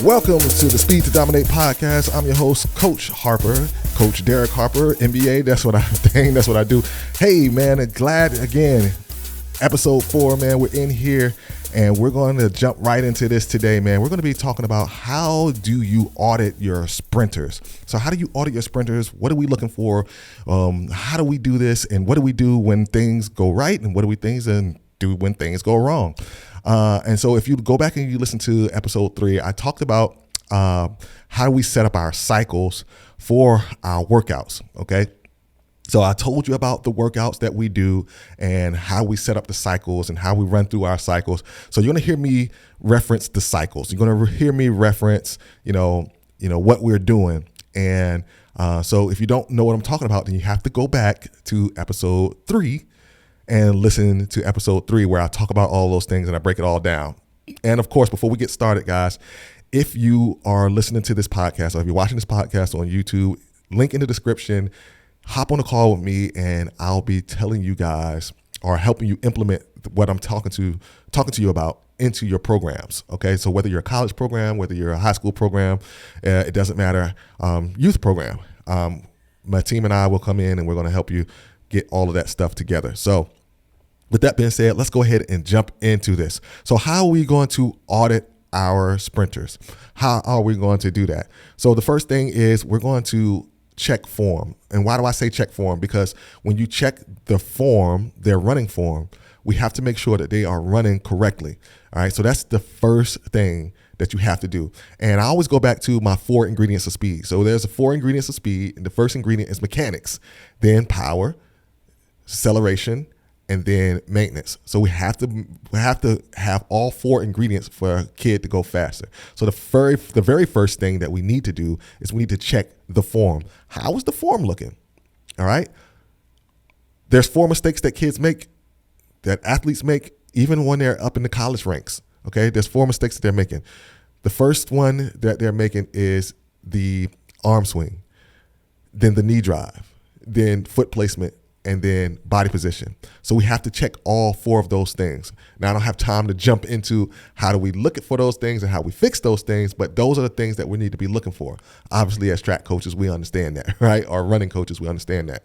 Welcome to the Speed to Dominate podcast. I'm your host, Coach Harper, Coach Derek Harper, NBA. That's what I do. Hey, man, glad again. Episode 4, man. We're in here and we're going to jump right into this today, man. We're going to be talking about how do you audit your sprinters. So how do you audit your sprinters? What are we looking for? How do we do this? And what do we do when things go right? And what do we do when things go wrong? And so if you go back and you listen to episode 3, I talked about how do we set up our cycles for our workouts, okay? So I told you about the workouts that we do and how we set up the cycles and how we run through our cycles. So you're going to hear me reference the cycles. You're going to hear me reference, what we're doing. And so if you don't know what I'm talking about, then you have to go back to episode 3 and listen to episode 3 where I talk about all those things and I break it all down. And of course, before we get started, guys, if you are listening to this podcast or if you're watching this podcast on YouTube, link in the description, hop on a call with me and I'll be telling you guys or helping you implement what I'm talking to you about into your programs. Okay. So whether you're a college program, whether you're a high school program, it doesn't matter. Youth program. My team and I will come in and we're going to help you get all of that stuff together. So with that being said, let's go ahead and jump into this. So how are we going to audit our sprinters? How are we going to do that? So the first thing is we're going to check form. And why do I say check form? Because when you check the form, their running form, we have to make sure that they are running correctly. All right. So that's the first thing that you have to do. And I always go back to my 4 ingredients of speed. So there's 4 ingredients of speed. And the first ingredient is mechanics, then power, acceleration, and then maintenance. So we have to have all 4 ingredients for a kid to go faster. So the very first thing that we need to do is we need to check the form. How is the form looking? All right. There's 4 mistakes that kids make, that athletes make, even when they're up in the college ranks. Okay. There's 4 mistakes that they're making. The first one that they're making is the arm swing, then the knee drive, then foot placement, and then body position. So we have to check all 4 of those things. Now, I don't have time to jump into how do we look for those things and how we fix those things, but those are the things that we need to be looking for. Obviously, as track coaches, we understand that, right? Or running coaches, we understand that.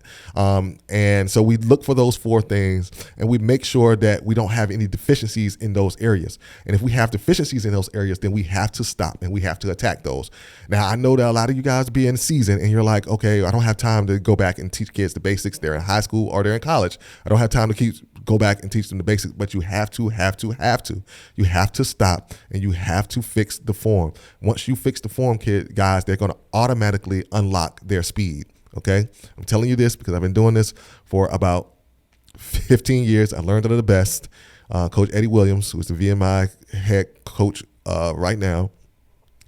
And so we look for those 4 things and we make sure that we don't have any deficiencies in those areas. And if we have deficiencies in those areas, then we have to stop and we have to attack those. Now, I know that a lot of you guys be in season and you're like, okay, I don't have time to go back and teach kids the basics. They're in high school or they're in college. I don't have time to go back and teach them the basics, but you have to. You have to stop and you have to fix the form. Once you fix the form, guys, they're going to automatically unlock their speed. Okay. I'm telling you this because I've been doing this for about 15 years. I learned under the best. Coach Eddie Williams, who's the VMI head coach right now,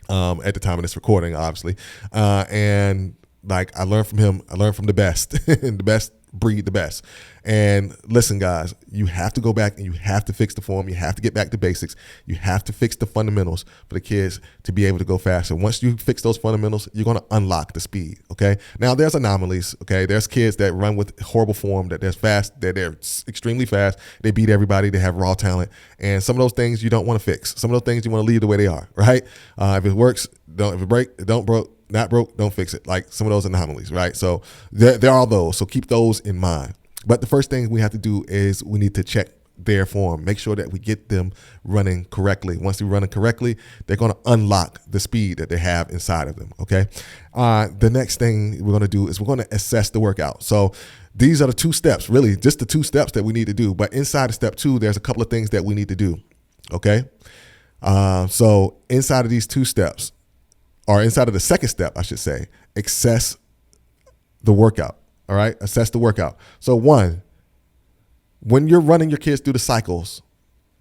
at the time of this recording, obviously. And like I learned from him, I learned from the best and the best breed the best. And listen, guys, you have to go back and you have to fix the form. You have to get back to basics. You have to fix the fundamentals for the kids to be able to go faster. Once you fix those fundamentals, you're going to unlock the speed. Okay. Now there's anomalies. Okay. There's kids that run with horrible form, that they're fast, that they're extremely fast. They beat everybody. They have raw talent. And some of those things you don't want to fix. Some of those things you want to leave the way they are. Right. If it works, if it breaks, don't broke. Not broke, don't fix it. Like some of those anomalies, right? So there are those. So keep those in mind. But the first thing we have to do is we need to check their form. Make sure that we get them running correctly. Once they're running correctly, they're going to unlock the speed that they have inside of them, okay? The next thing we're going to do is we're going to assess the workout. So these are the 2 steps, really, just the 2 steps that we need to do. But inside of step 2, there's a couple of things that we need to do, okay? So inside of these 2 steps, or inside of the second step, I should say, assess the workout. All right. Assess the workout. So 1, when you're running your kids through the cycles,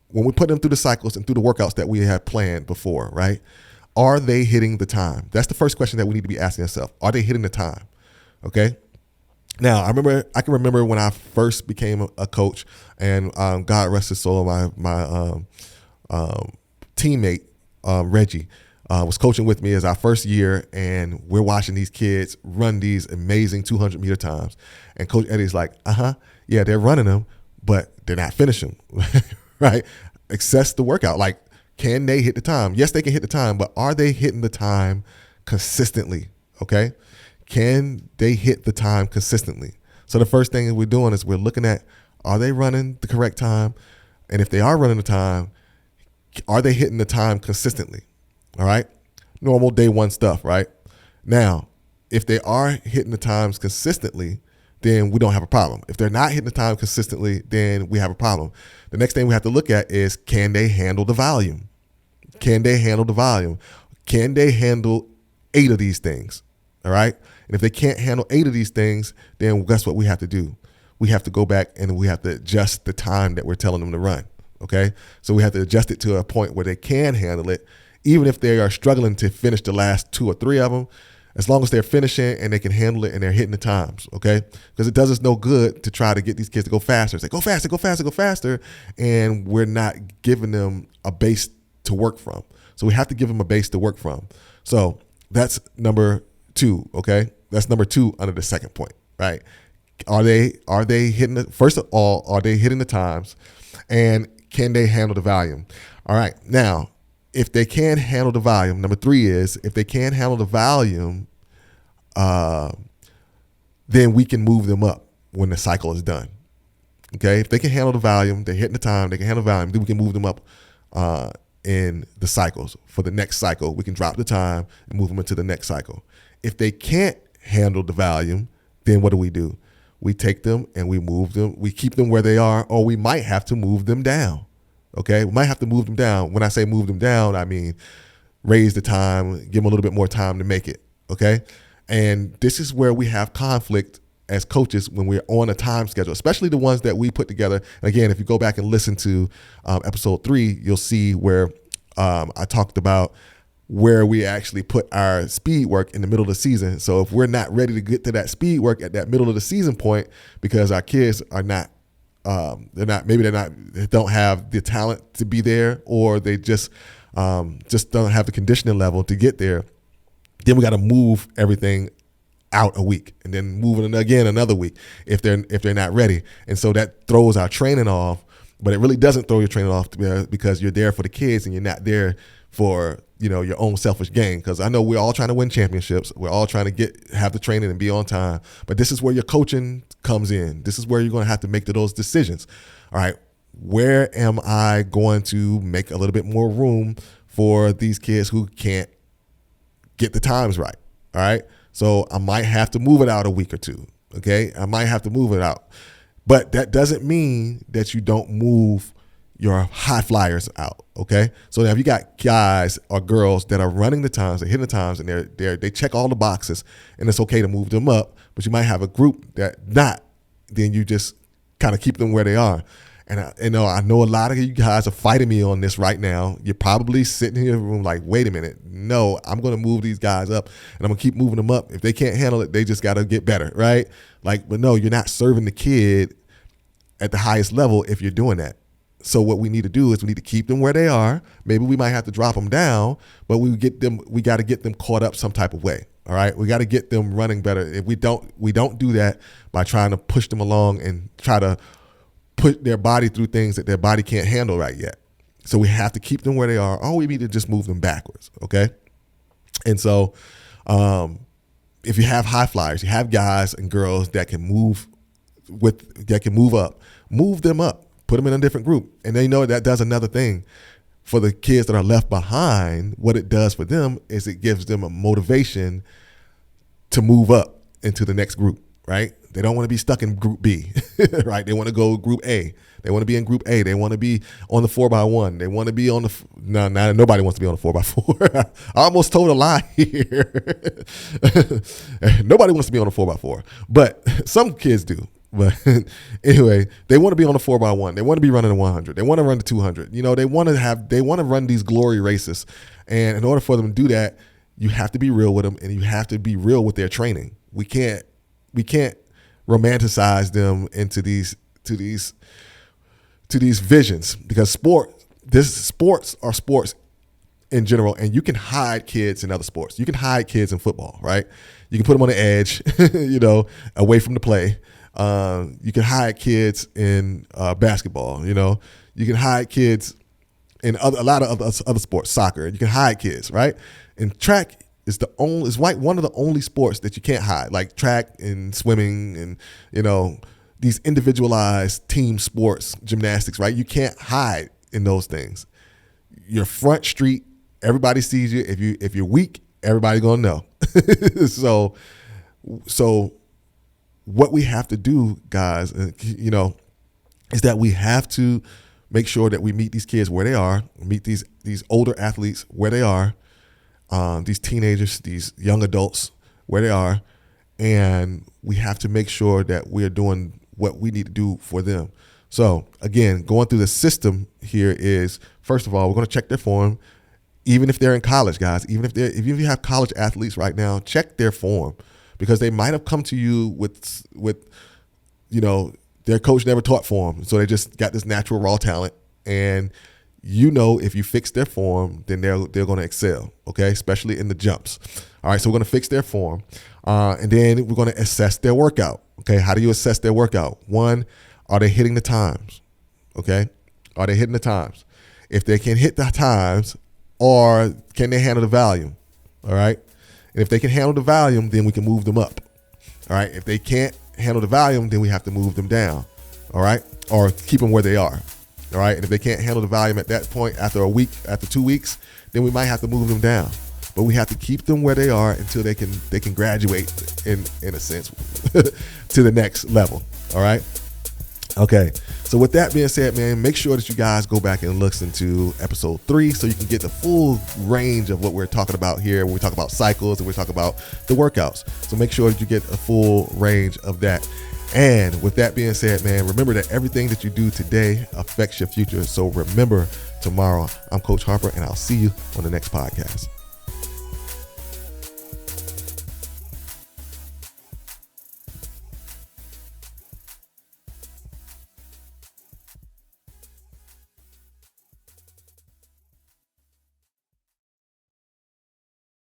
when we put them through the cycles and through the workouts that we have planned before, right? Are they hitting the time? That's the first question that we need to be asking ourselves. Are they hitting the time? Okay. Now, I can remember when I first became a coach and God rest his soul, my teammate, Reggie, was coaching with me as our first year, and we're watching these kids run these amazing 200-meter times. And Coach Eddie's like, yeah, they're running them, but they're not finishing, right? Assess the workout. Like, Can they hit the time? Yes, they can hit the time, but are they hitting the time consistently? Okay. Can they hit the time consistently? So the first thing we're doing is we're looking at, are they running the correct time? And if they are running the time, are they hitting the time consistently? All right. Normal day one stuff, right? Now, if they are hitting the times consistently, then we don't have a problem. If they're not hitting the time consistently, then we have a problem. The next thing we have to look at is, can they handle the volume? Can they handle the volume? Can they handle 8 of these things? All right. And if they can't handle 8 of these things, then guess what we have to do? We have to go back and we have to adjust the time that we're telling them to run. Okay. So we have to adjust it to a point where they can handle it, even if they are struggling to finish the last 2 or 3 of them. As long as they're finishing and they can handle it and they're hitting the times, okay? Because it does us no good to try to get these kids to go faster. Say, go faster, go faster, go faster, and we're not giving them a base to work from. So we have to give them a base to work from. So that's number 2, okay? That's number 2 under the second point, right? Are they hitting the, first of all, are they hitting the times, and can they handle the volume? All right, now, if they can't handle the volume, number 3 is, if they can't handle the volume, then we can move them up when the cycle is done. Okay, if they can handle the volume, they're hitting the time, they can handle the volume, then we can move them up in the cycles. For the next cycle, we can drop the time and move them into the next cycle. If they can't handle the volume, then what do? We take them and we move them. We keep them where they are, or we might have to move them down. Okay, we might have to move them down. When I say move them down, I mean raise the time, give them a little bit more time to make it. Okay, and this is where we have conflict as coaches when we're on a time schedule, especially the ones that we put together. And again, if you go back and listen to episode 3, you'll see where I talked about where we actually put our speed work in the middle of the season. So if we're not ready to get to that speed work at that middle of the season point because our kids are not, they don't have the talent to be there, or they just don't have the conditioning level to get there, then we got to move everything out a week and then move it again another week if they're not ready. And so that throws our training off, but it really doesn't throw your training off because you're there for the kids and you're not there for, your own selfish gain. Because I know we're all trying to win championships. We're all trying to have the training and be on time. But this is where your coaching comes in. This is where you're going to have to make those decisions. All right, where am I going to make a little bit more room for these kids who can't get the times right? All right, so I might have to move it out a week or 2. Okay, I might have to move it out. But that doesn't mean that you don't move your high flyers out, okay? So now if you got guys or girls that are running the times, they're hitting the times, and they check all the boxes, and it's okay to move them up, but you might have a group that not, then you just kind of keep them where they are. And I know a lot of you guys are fighting me on this right now. You're probably sitting in your room like, wait a minute, no, I'm going to move these guys up, and I'm going to keep moving them up. If they can't handle it, they just got to get better, right? But no, you're not serving the kid at the highest level if you're doing that. So what we need to do is we need to keep them where they are. Maybe we might have to drop them down, but we got to get them caught up some type of way. All right. We got to get them running better. If we don't do that by trying to push them along and try to put their body through things that their body can't handle right yet. So we have to keep them where they are, or we need to just move them backwards. Okay. And so if you have high flyers, you have guys and girls that can move up, move them up. Put them in a different group. And they know that does another thing for the kids that are left behind. What it does for them is it gives them a motivation to move up into the next group, right? They don't want to be stuck in group B, right? They want to go group A. They want to be in group A. They want to be on the 4x1. They want to be on nobody wants to be on the 4x4. I almost told a lie here. Nobody wants to be on the 4x4, but some kids do. But anyway, they want to be on a 4x1. They want to be running a 100. They want to run the 200. They want to run these glory races. And in order for them to do that, you have to be real with them, and you have to be real with their training. We can't romanticize them into these visions, because sports are sports in general, and you can hide kids in other sports. You can hide kids in football, right? You can put them on the edge, away from the play. You can hide kids in basketball. You can hide kids In a lot of other sports, soccer, you can hide kids, right? And track is one of the only sports that you can't hide, like track and swimming and, these individualized team sports, gymnastics, right? You can't hide in those things. You're front street, everybody sees you. If you're weak, everybody's gonna know. So what we have to do, guys, is that we have to make sure that we meet these kids where they are, meet these older athletes where they are, these teenagers, these young adults where they are, and we have to make sure that we're doing what we need to do for them. So again, going through the system here is, first of all, we're going to check their form, even if they're in college, guys. Even if you have college athletes right now, check their form, because they might have come to you with their coach never taught form, so they just got this natural raw talent. And if you fix their form, then they're going to excel, okay, especially in the jumps. All right, so we're going to fix their form, and then we're going to assess their workout. Okay, how do you assess their workout? One, are they hitting the times? Okay, are they hitting the times? If they can hit the times, or can they handle the volume? All right, and if they can handle the volume, then we can move them up. All right, if they can't handle the volume, then we have to move them down. All right, or keep them where they are. All right, and if they can't handle the volume at that point, after a week, after 2 weeks, then we might have to move them down. But we have to keep them where they are until they can graduate in a sense to the next level. All right. Okay. So with that being said, man, make sure that you guys go back and listen to episode 3 so you can get the full range of what we're talking about here when we talk about cycles and we talk about the workouts. So make sure that you get a full range of that. And with that being said, man, remember that everything that you do today affects your future. So remember, tomorrow, I'm Coach Harper, and I'll see you on the next podcast.